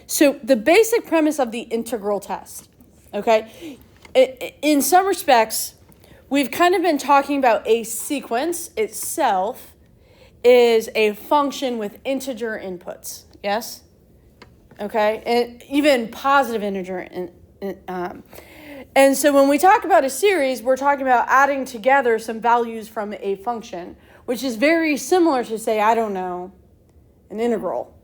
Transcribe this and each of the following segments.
So the basic premise of the integral test, okay, in some respects, we've kind of been talking about a sequence itself is a function with integer inputs, yes? Okay, and even positive integer. And so when we talk about a series, we're talking about adding together some values from a function, which is very similar to, say, I don't know, an integral,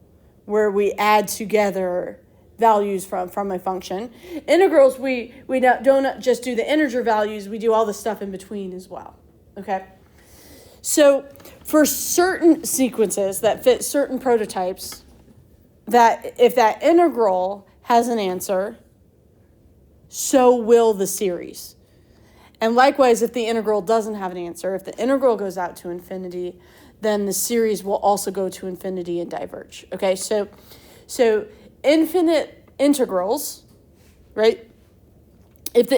where we add together values from a function. Integrals, we don't just do the integer values, we do all the stuff in between as well, okay? So for certain sequences that fit certain prototypes, that if that integral has an answer, so will the series. And likewise, if the integral doesn't have an answer, if the integral goes out to infinity, then the series will also go to infinity and diverge. Okay, so infinite integrals, right? If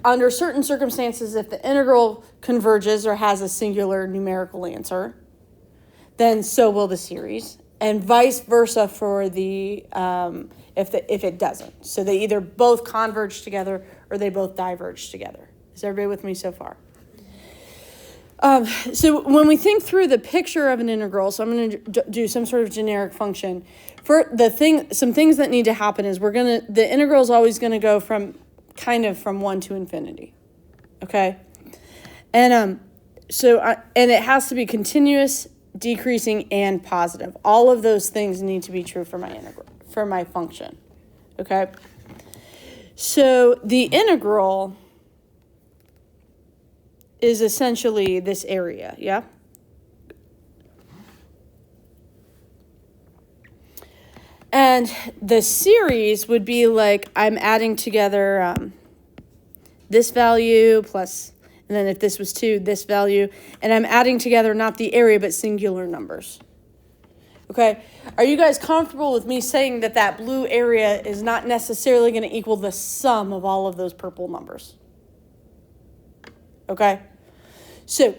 under certain circumstances, if the integral converges or has a singular numerical answer, then so will the series, and vice versa for the if it doesn't. So they either both converge together or they both diverge together. Is everybody with me so far? So when we think through the picture of an integral, so I'm going to do some sort of generic function. For some things that need to happen is the integral is always going to go from 1 to infinity. Okay, and and it has to be continuous, decreasing, and positive. All of those things need to be true for my integral, for my function. Okay, so the integral is essentially this area, yeah? And the series would be like I'm adding together this value plus, and then if this was 2, this value, and I'm adding together not the area but singular numbers. Okay, are you guys comfortable with me saying that blue area is not necessarily going to equal the sum of all of those purple numbers? Okay, so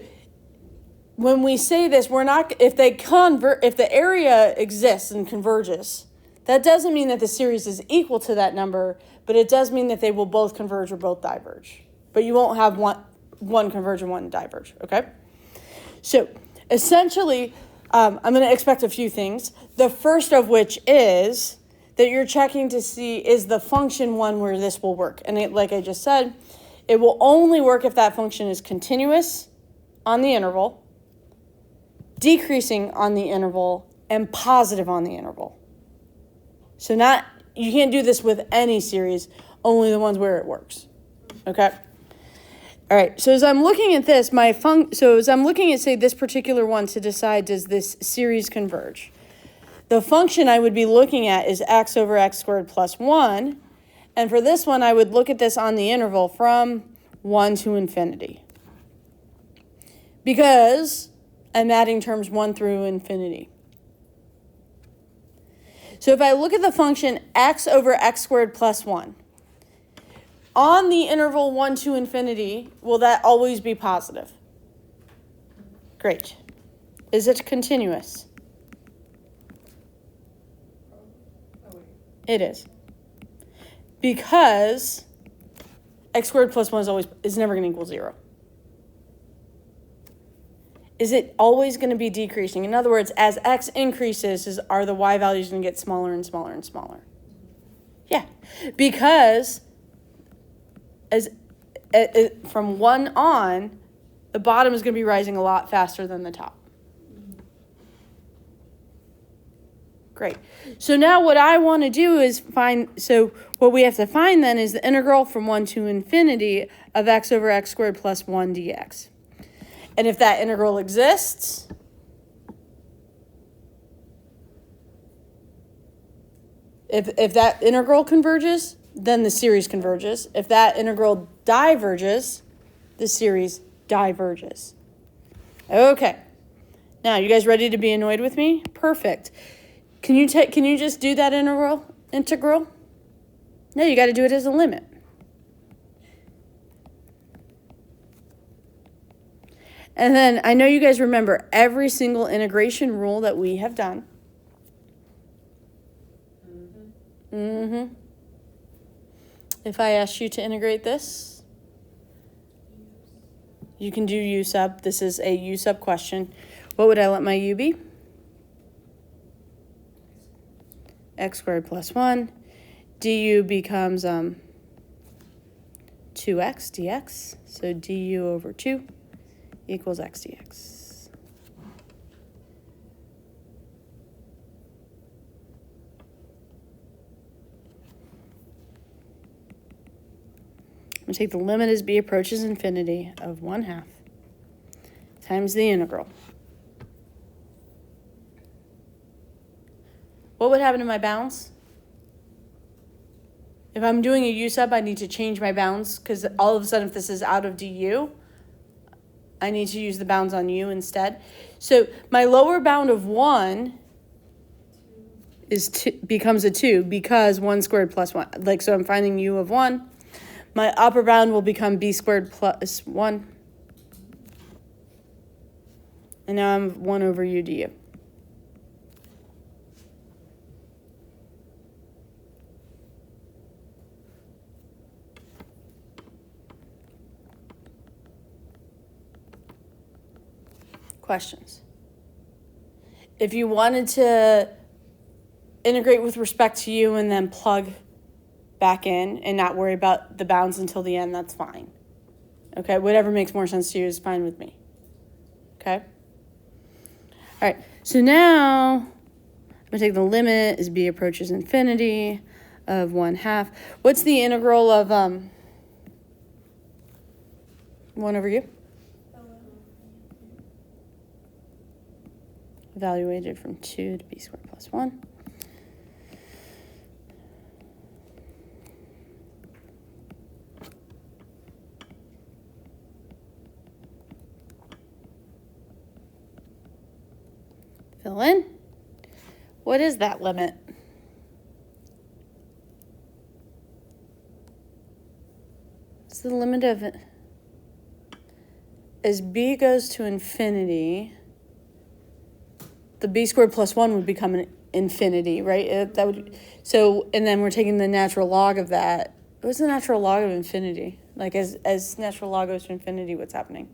when we say this, we're not, if the area exists and converges, that doesn't mean that the series is equal to that number, but it does mean that they will both converge or both diverge. But you won't have one converge and one diverge, okay? So essentially, I'm going to expect a few things. The first of which is that you're checking to see, is the function one where this will work? And like I just said, it will only work if that function is continuous on the interval, decreasing on the interval, and positive on the interval. So you can't do this with any series, only the ones where it works. Okay? All right, so as I'm looking at this, as I'm looking at, say, this particular one to decide, does this series converge? The function I would be looking at is x over x squared plus 1. And for this one, I would look at this on the interval from 1 to infinity. Because I'm adding terms 1 through infinity. So if I look at the function x over x squared plus 1, on the interval 1 to infinity, will that always be positive? Great. Is it continuous? It is. Because x squared plus 1 is never going to equal 0. Is it always going to be decreasing? In other words, as x increases, are the y values going to get smaller and smaller and smaller? Yeah, because from 1 on, the bottom is going to be rising a lot faster than the top. Great. So now what I want to do is what we have to find then is the integral from 1 to infinity of x over x squared plus 1 dx. And if that integral exists, if that integral converges, then the series converges. If that integral diverges, the series diverges. Okay. Now, you guys ready to be annoyed with me? Perfect. Can you just do that integral? No, you got to do it as a limit. And then I know you guys remember every single integration rule that we have done. Mm-hmm. Mm-hmm. If I asked you to integrate this, you can do u sub. This is a u sub question. What would I let my u be? X squared plus 1. Du becomes 2x dx. So du over 2 equals x dx. I'm going to take the limit as b approaches infinity of 1/2 times the integral. What would happen to my bounds? If I'm doing a u sub, I need to change my bounds because all of a sudden if this is out of du, I need to use the bounds on u instead. So my lower bound of 1 becomes a 2 because 1 squared plus 1. Like, so I'm finding u of 1. My upper bound will become b squared plus 1. And now I'm 1 over u du. Questions? If you wanted to integrate with respect to u and then plug back in and not worry about the bounds until the end, that's fine. Okay, whatever makes more sense to you is fine with me. Okay? All right, so now I'm going to take the limit as b approaches infinity of 1/2. What's the integral of 1 over u? Evaluated from 2 to b squared plus 1. Fill in. What is that limit? It's the limit of it. As b goes to infinity, the b squared plus 1 would become an infinity, right? That would, so, and then we're taking the natural log of that. What's the natural log of infinity? Like, as natural log goes to infinity, what's happening?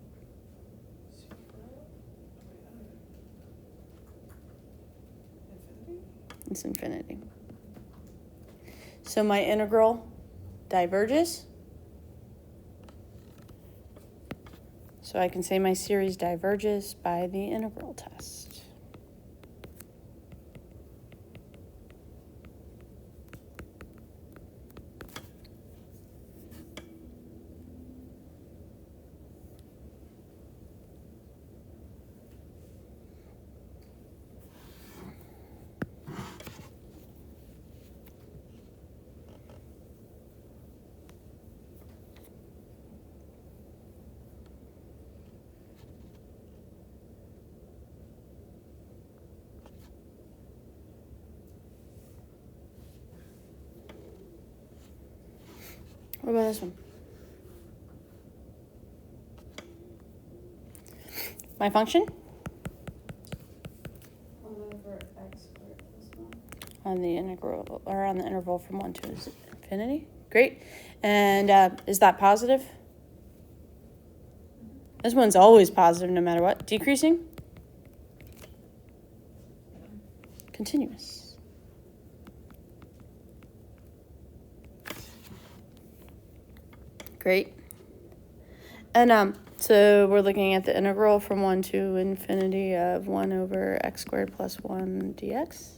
It's infinity. So my integral diverges. So I can say my series diverges by the integral test. What about this one? My function? 1 over x squared plus 1. On the integral, or on the interval from 1 to infinity. Great. And is that positive? This one's always positive no matter what. Decreasing? Continuous. Great. And so we're looking at the integral from 1 to infinity of 1 over x squared plus 1 dx.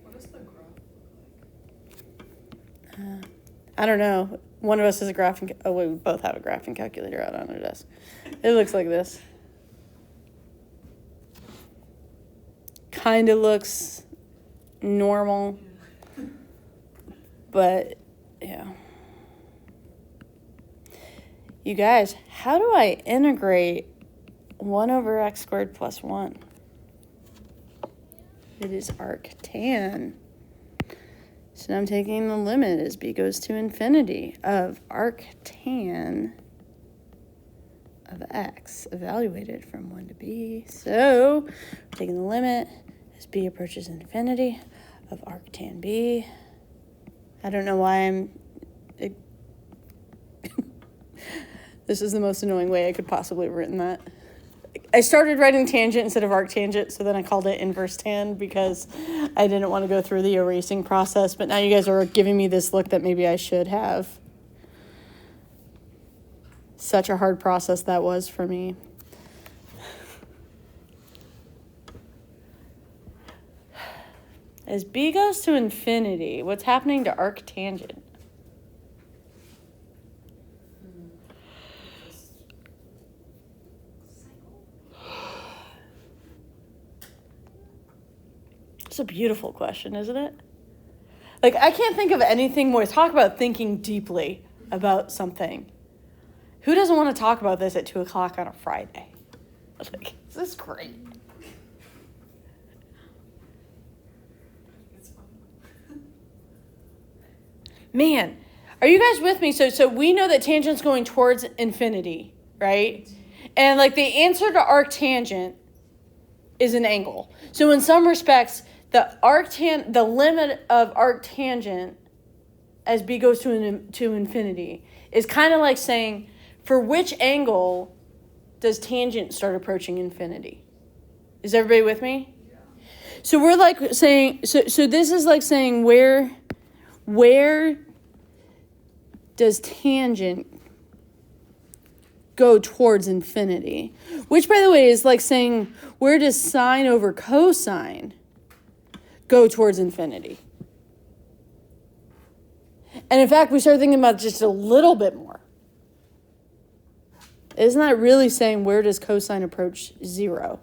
What does the graph look like? I don't know. One of us has a graphing. Oh, wait, we both have a graphing calculator out on our desk. It looks like this. Kind of looks normal, but yeah. You guys, how do I integrate 1 over x squared plus 1? It is arctan. So now I'm taking the limit as b goes to infinity of arctan of x evaluated from 1 to b. So I'm taking the limit as b approaches infinity of arctan b. I don't know why this is the most annoying way I could possibly have written that. I started writing tangent instead of arctangent, so then I called it inverse tan because I didn't want to go through the erasing process, but now you guys are giving me this look that maybe I should have. Such a hard process that was for me. As b goes to infinity, what's happening to arctangent? It's a beautiful question, isn't it? Like, I can't think of anything more. Talk about thinking deeply about something. Who doesn't want to talk about this at 2 o'clock on a Friday? Like, this is great. Man, are you guys with me? So we know that tangent's going towards infinity, right? And like the answer to arctangent is an angle. So in some respects, the limit of arctangent as b goes to infinity is kind of like saying, for which angle does tangent start approaching infinity? Is everybody with me? Yeah. So we're like saying, so this is like saying where does tangent go towards infinity? Which, by the way, is like saying, where does sine over cosine go towards infinity? And in fact, we start thinking about just a little bit more. Isn't that really saying, where does cosine approach 0?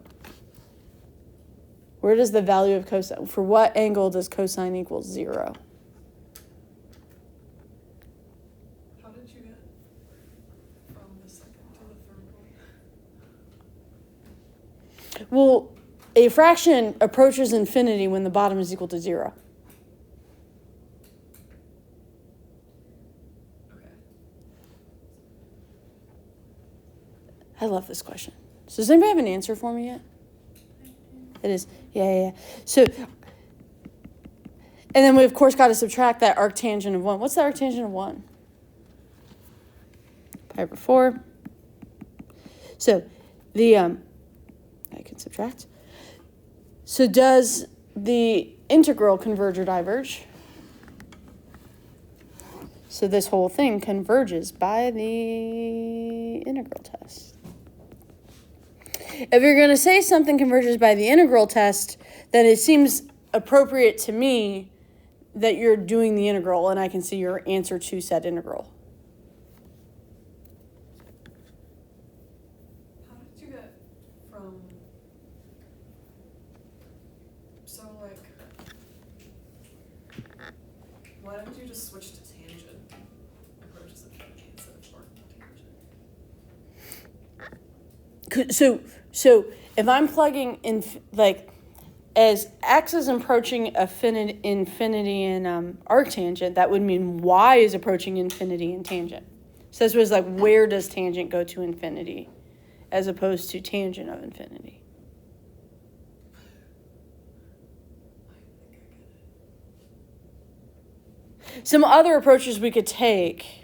Where does the value of cosine, for what angle does cosine equal 0? Well, a fraction approaches infinity when the bottom is equal to 0. Okay. I love this question. So does anybody have an answer for me yet? It is. Yeah. So, and then we, of course, got to subtract that arctangent of 1. What's the arctangent of 1? Pi over 4. So I can subtract. So does the integral converge or diverge? So this whole thing converges by the integral test. If you're going to say something converges by the integral test, then it seems appropriate to me that you're doing the integral and I can see your answer to said integral. How did you get from, so like, why didn't you just switch to tangent approaches infinity instead of tangent? So if I'm plugging in, like, as x is approaching infinity in arctangent, that would mean y is approaching infinity in tangent. So this was like, where does tangent go to infinity as opposed to tangent of infinity? Some other approaches we could take.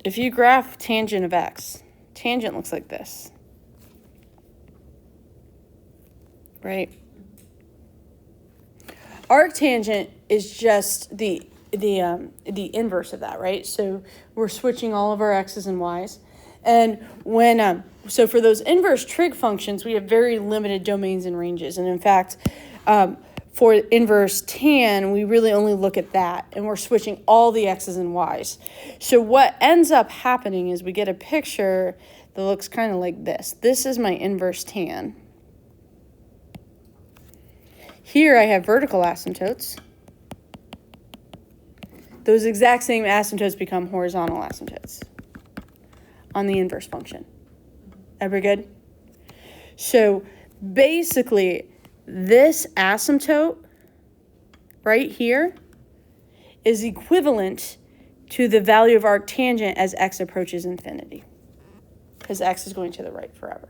If you graph tangent of x, tangent looks like this. Right? Arctangent is just the inverse of that, right? So we're switching all of our x's and y's. And when so for those inverse trig functions, we have very limited domains and ranges. And in fact, for inverse tan, we really only look at that, and we're switching all the x's and y's. So what ends up happening is we get a picture that looks kind of like this. This is my inverse tan. Here I have vertical asymptotes. Those exact same asymptotes become horizontal asymptotes on the inverse function. Ever good? So basically, this asymptote right here is equivalent to the value of arctangent as x approaches infinity, because x is going to the right forever.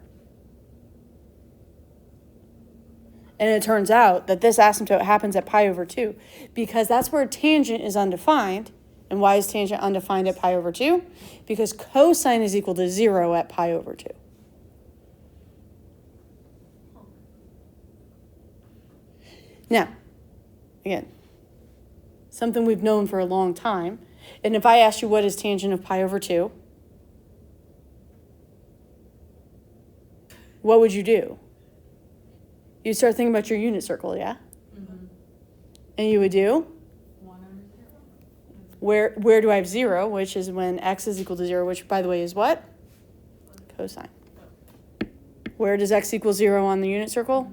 And it turns out that this asymptote happens at pi over 2 because that's where tangent is undefined. And why is tangent undefined at pi over 2? Because cosine is equal to 0 at pi over 2. Now, again, something we've known for a long time. And if I asked you what is tangent of pi over 2, what would you do? You'd start thinking about your unit circle, yeah? Mm-hmm. And you would do? 1 over 0. Where do I have 0, which is when x is equal to 0, which, by the way, is what? Cosine. Where does x equal 0 on the unit circle?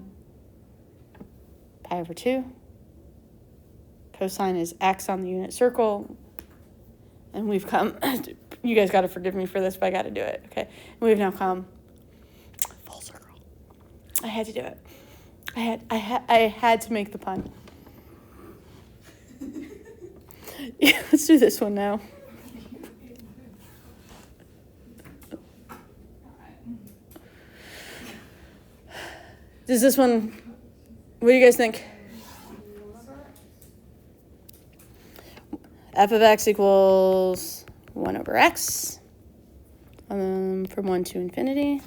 Pi over 2. Cosine is x on the unit circle. And we've come, you guys got to forgive me for this, but I got to do it, okay? And we've now come full circle. I had to do it. I had to make the pun. Yeah, let's do this one now. Does this one, what do you guys think? F of x equals 1 over x from 1 to infinity.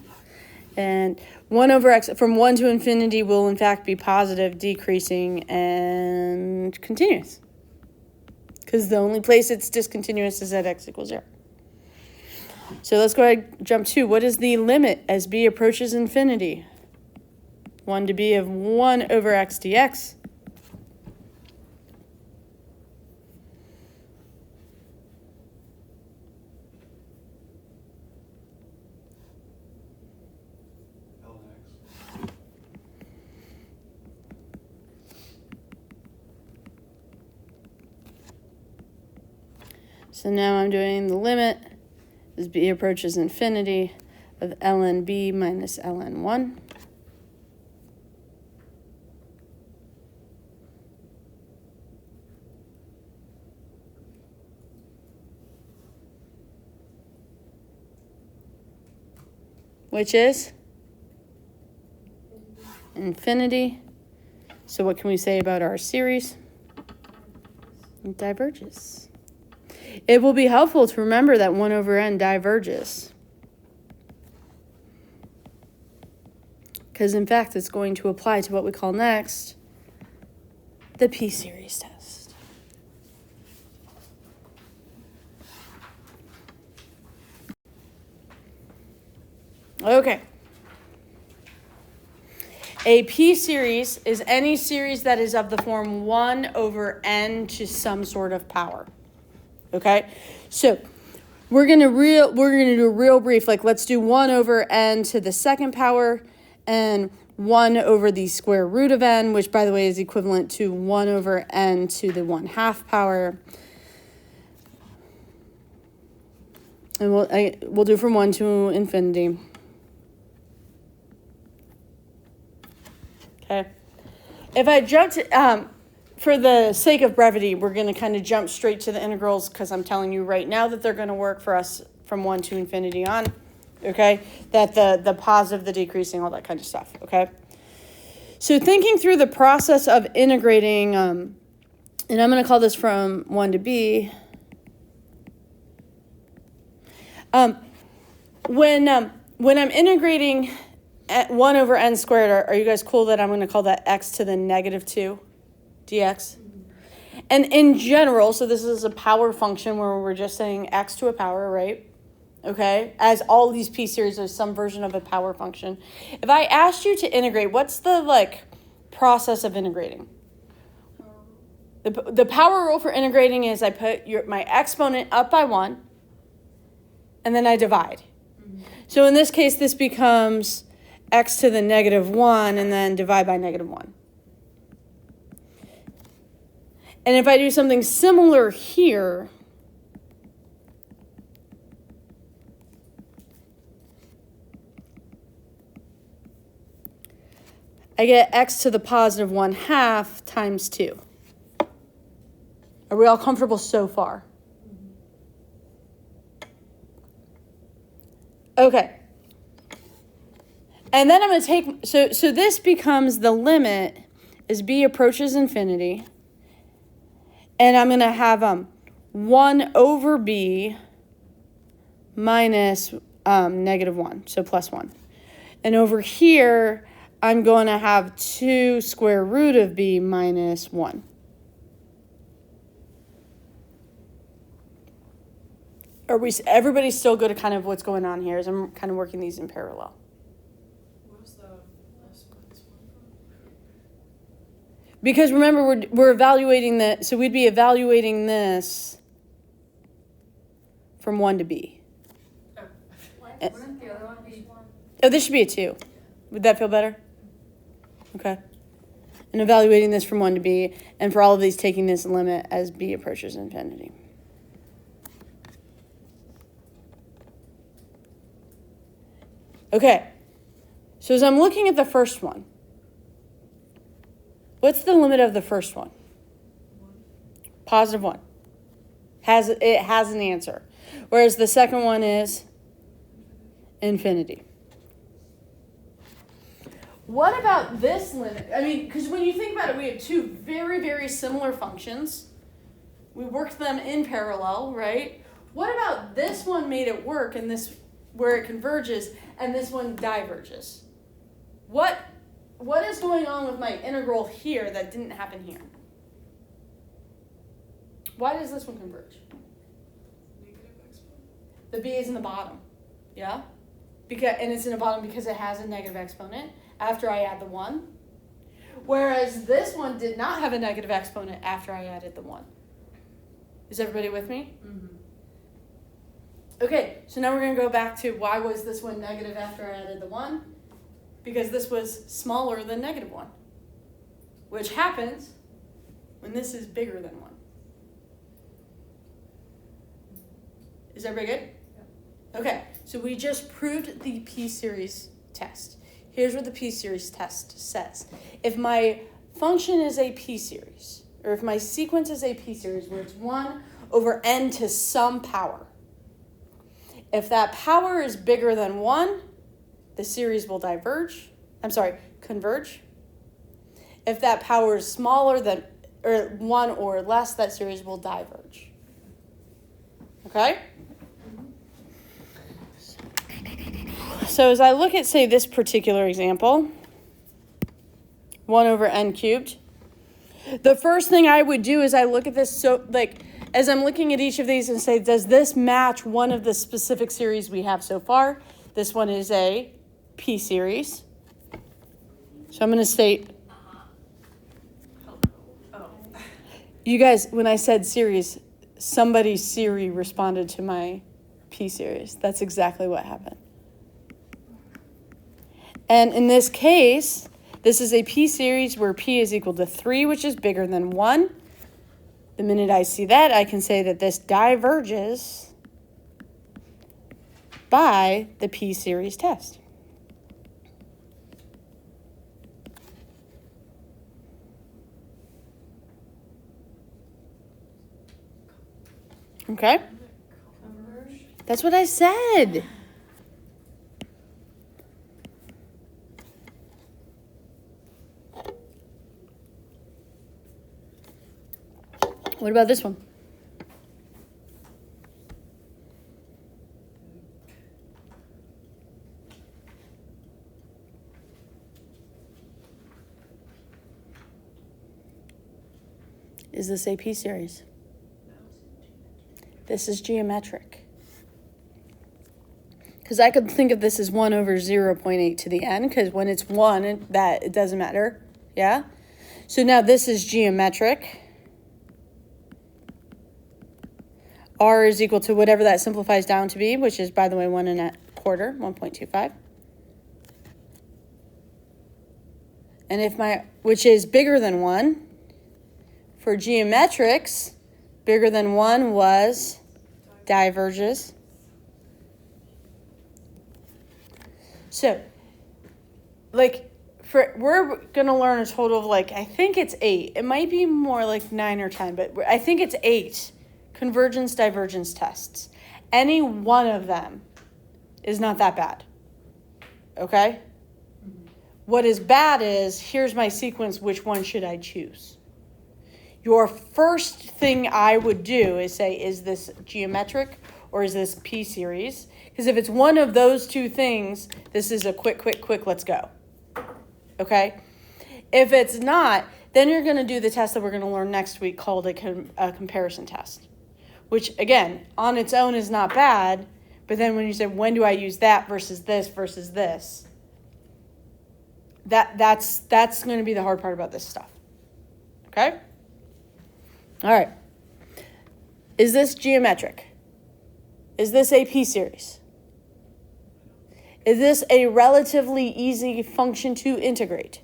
And 1 over x from 1 to infinity will in fact be positive, decreasing, and continuous. Because the only place it's discontinuous is at x equals 0. So let's go ahead and jump to, what is the limit as b approaches infinity? 1 to b of 1 over x dx. So now I'm doing the limit as b approaches infinity of ln b minus ln 1. Which is infinity. So what can we say about our series? It diverges. It will be helpful to remember that 1 over n diverges. Because in fact, it's going to apply to what we call next the p-series test. Okay. A p-series is any series that is of the form 1 over n to some sort of power. Okay? So we're gonna do a real brief, like let's do 1 over n to the second power and 1 over the square root of n, which by the way is equivalent to 1 over n to the 1/2 power. And we'll do from 1 to infinity. Okay. If I jump to, for the sake of brevity, we're going to kind of jump straight to the integrals because I'm telling you right now that they're going to work for us from 1 to infinity on. Okay. That the positive, the decreasing, all that kind of stuff. Okay. So thinking through the process of integrating, and I'm going to call this from 1 to b. When I'm integrating at 1 over n squared, are you guys cool that I'm going to call that x to the negative 2 dx? And in general, so this is a power function where we're just saying x to a power, right? Okay, as all these p-series are some version of a power function. If I asked you to integrate, what's the process of integrating? The power rule for integrating is I put my exponent up by 1, and then I divide. So in this case, this becomes x to the negative 1, and then divide by negative 1. And if I do something similar here, I get x to the positive 1/2 times 2. Are we all comfortable so far? Okay. And then I'm going to take, so this becomes the limit as b approaches infinity. And I'm going to have 1 over b minus negative 1, so plus 1. And over here, I'm going to have 2 square root of b minus 1. Everybody's still good at kind of what's going on here as I'm kind of working these in parallel. What was the last minus one from? Because remember, we're evaluating that, so we'd be evaluating this from 1 to b. Oh. Wouldn't the other one be? Oh, this should be a 2. Would that feel better? Okay. And evaluating this from 1 to b, and for all of these, taking this limit as b approaches infinity. Okay. So as I'm looking at the first one, what's the limit of the first one? Positive 1. It has an answer. Whereas the second one is infinity. What about this limit? I mean, because when you think about it, we have 2 very, very similar functions. We worked them in parallel, right? What about this one made it work and this where it converges and this one diverges? What is going on with my integral here that didn't happen here? Why does this one converge? Negative exponent. The b is in the bottom, yeah? And it's in the bottom because it has a negative exponent after I add the 1. Whereas this one did not have a negative exponent after I added the 1. Is everybody with me? Mm-hmm. Okay, so now we're going to go back to why was this one negative after I added the 1? Because this was smaller than negative 1, which happens when this is bigger than 1. Is everybody good? Yeah. Okay, so we just proved the p-series test. Here's what the p-series test says. If my function is a p-series, or if my sequence is a p-series where it's 1 over n to some power, if that power is bigger than 1, the series will converge. If that power is smaller than, or 1 or less, that series will diverge. Okay? So as I look at, say, this particular example, 1 over n cubed, the first thing I would do is I look at this, as I'm looking at each of these and say, does this match one of the specific series we have so far? This one is a p-series. So I'm going to state, you guys, when I said series, somebody's Siri responded to my p-series. That's exactly what happened. And in this case, this is a p-series where p is equal to 3, which is bigger than 1. The minute I see that, I can say that this diverges by the p-series test. Okay? That's what I said. What about this one? Is this a p-series? This is geometric. Because I could think of this as 1 over 0.8 to the n, because when it's 1, it doesn't matter. Yeah? So now this is geometric. R is equal to whatever that simplifies down to be, which is, by the way, 1 1/4, 1.25. And which is bigger than 1. For geometrics, bigger than 1 was diverges. So, we're going to learn a total of, I think it's 8. It might be more like 9 or 10, but I think it's 8 convergence, divergence tests. Any one of them is not that bad. Okay? What is bad is, here's my sequence, which one should I choose? Your first thing I would do is say, is this geometric or is this p-series? Because if it's one of those two things, this is a quick, let's go. Okay? If it's not, then you're going to do the test that we're going to learn next week called a comparison test, which, again, on its own is not bad, but then when you say, when do I use that versus this, that's going to be the hard part about this stuff. Okay? All right. Is this geometric? Is this a p-series? Is this a relatively easy function to integrate?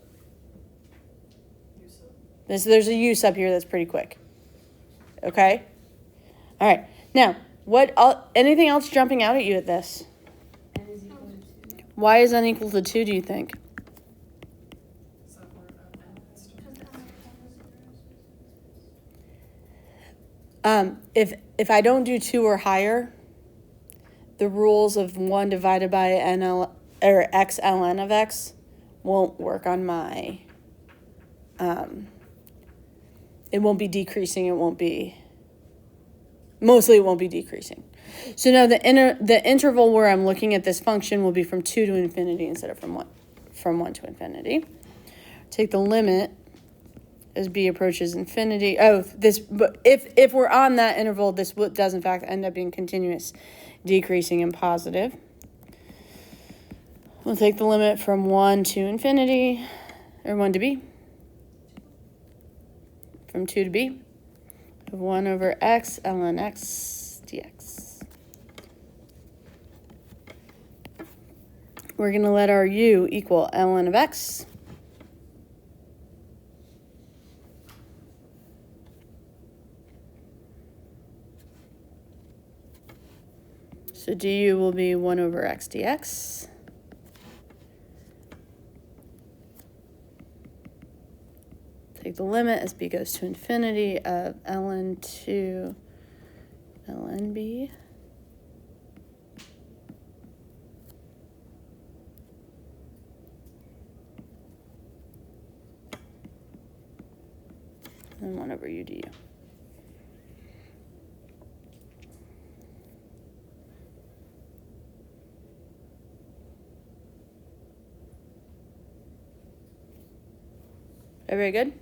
There's a use up here that's pretty quick. Okay? All right. Now, anything else jumping out at you at this? N is equal to 2. Why is n equal to 2, do you think? If I don't do 2 or higher, the rules of 1 divided by NL or x ln of x won't work on my, it won't be decreasing, it won't be decreasing. So now the interval where I'm looking at this function will be from 2 to infinity instead of from 1 to infinity. Take the limit as b approaches infinity. But if we're on that interval, this does in fact end up being continuous, decreasing and positive. We'll take the limit from 1 to infinity, or 1 to b, from 2 to b, of 1 over x ln x dx. We're going to let our u equal ln of x. So du will be 1 over x dx. Take the limit as b goes to infinity of ln to ln b. And 1 over u du. Very good.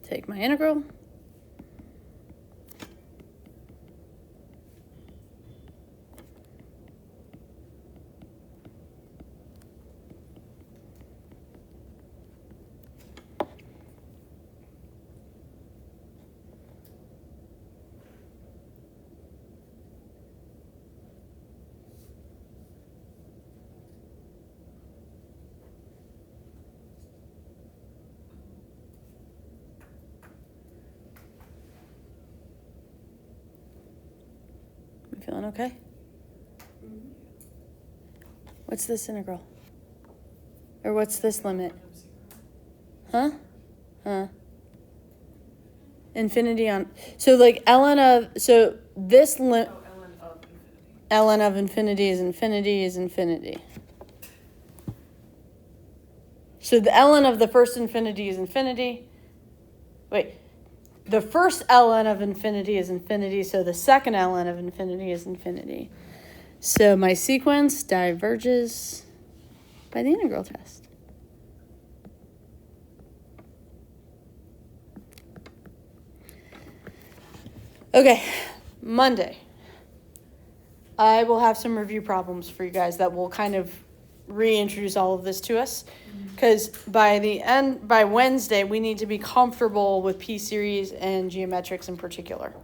Take my integral. Feeling okay? What's this integral? Or what's this limit? Huh? Infinity on, so like ln of, so this limit, ln of infinity is infinity. So the ln of the first infinity is infinity. Wait. The first ln of infinity is infinity, so the second ln of infinity is infinity. So my sequence diverges by the integral test. Okay, Monday. I will have some review problems for you guys that will kind of reintroduce all of this to us. Because by Wednesday, we need to be comfortable with p-series and geometrics in particular.